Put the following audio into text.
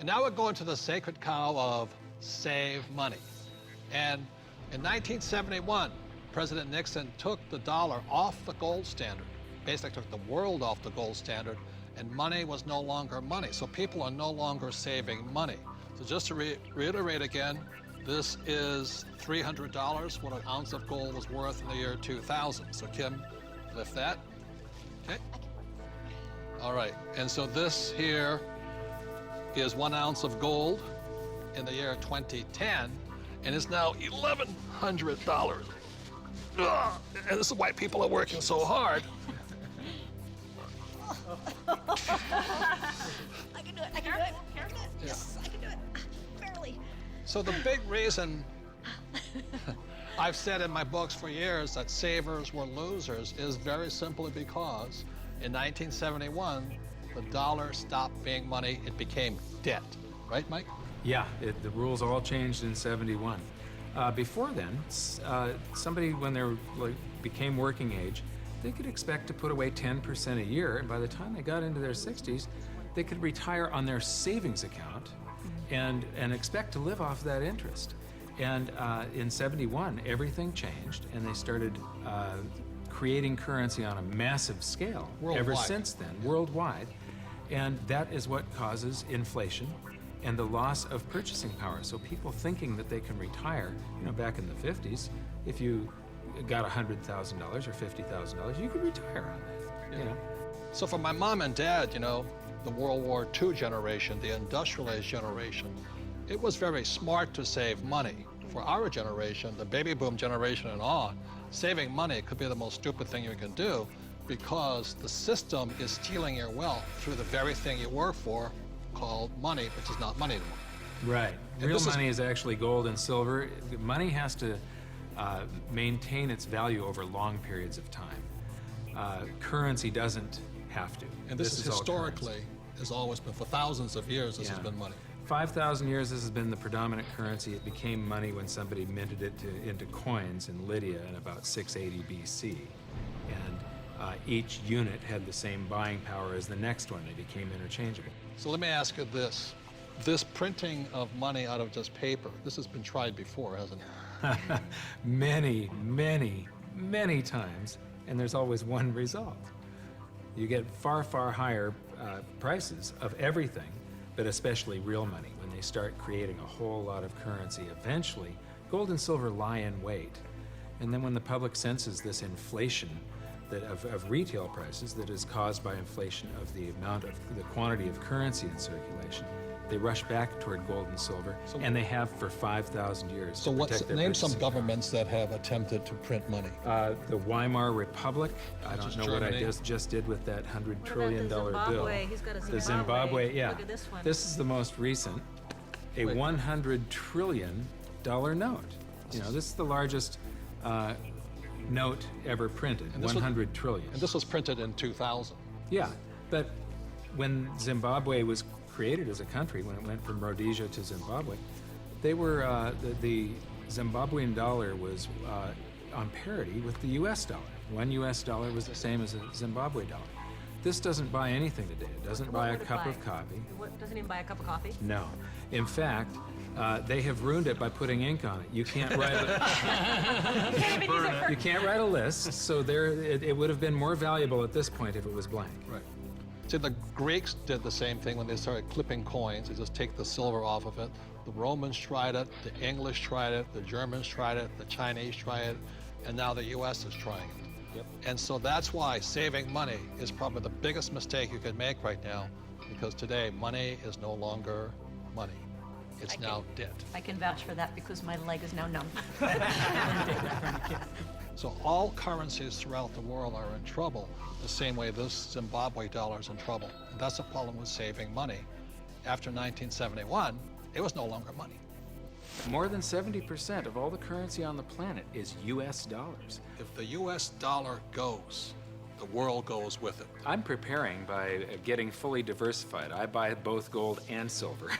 now we're going to the sacred cow of save money. And in 1971, President Nixon took the dollar off the gold standard, basically took the world off the gold standard, and money was no longer money. So people are no longer saving money. So just to reiterate again, this is $300, what an ounce of gold was worth in the year 2000. So Kim, lift that. Okay. All right, and so this here is 1 ounce of gold in the year 2010, and it's now $1,100. Ugh, and this is why people are working so hard. I can do it, I can do it. Yes, I can do it. Barely. So the big reason I've said in my books for years that savers were losers is very simply because in 1971, the dollar stopped being money, it became debt. Right, Mike? Yeah, the rules all changed in '71. Before then, somebody, when they became working age, they could expect to put away 10% a year, and by the time they got into their 60s, they could retire on their savings account and expect to live off that interest. And in '71, everything changed, and they started creating currency on a massive scale. Worldwide. Ever since then, worldwide. And that is what causes inflation and the loss of purchasing power. So people thinking that they can retire, you know, back in the 50s, if you got $100,000 or $50,000, you could retire on that, you know. So for my mom and dad, you know, the World War II generation, the industrial age generation, it was very smart to save money. For our generation, the baby boom generation and on, saving money could be the most stupid thing you can do because the system is stealing your wealth through the very thing you work for, called money, which is not money anymore. Right. Real money is actually gold and silver. Money has to maintain its value over long periods of time. Currency doesn't have to. And this is historically, has always been, for thousands of years, this has been money. 5,000 years, this has been the predominant currency. It became money when somebody minted it into coins in Lydia in about 680 BC. And each unit had the same buying power as the next one. They became interchangeable. So let me ask you this. This printing of money out of just paper, this has been tried before, hasn't it? Many, many, many times, and there's always one result. You get far, far higher prices of everything, but especially real money. When they start creating a whole lot of currency, eventually gold and silver lie in wait. And then when the public senses this inflation of retail prices that is caused by inflation of the quantity of currency in circulation, they rush back toward gold and silver, and they have for 5,000 years. So name some governments that have attempted to print money. The Weimar Republic. I don't know Germany. what I just did with that $100 trillion bill. He's got a Zimbabwe. The Zimbabwe, yeah. Look at this one. This is the most recent, a $100 trillion note. You know, this is the largest note ever printed, 100 trillion. And this was printed in 2000. Yeah, but when Zimbabwe was created as a country, when it went from Rhodesia to Zimbabwe, they were, the Zimbabwean dollar was on parity with the US dollar. $1 US was the same as a Zimbabwe dollar. This doesn't buy anything today. It doesn't buy a cup of coffee. Doesn't even buy a cup of coffee? No. In fact, they have ruined it by putting ink on it. You can't write you can't write a list, so it would have been more valuable at this point if it was blank. Right. See, the Greeks did the same thing when they started clipping coins. They just take the silver off of it. The Romans tried it, the English tried it, the Germans tried it, the Chinese tried it, and now the US is trying it. Yep. And so that's why saving money is probably the biggest mistake you could make right now, because today money is no longer money. It's now debt. I can vouch for that because my leg is now numb. So all currencies throughout the world are in trouble, the same way this Zimbabwe dollar is in trouble. And that's the problem with saving money. After 1971, it was no longer money. More than 70% of all the currency on the planet is US dollars. If the US dollar goes, the world goes with it. I'm preparing by getting fully diversified. I buy both gold and silver.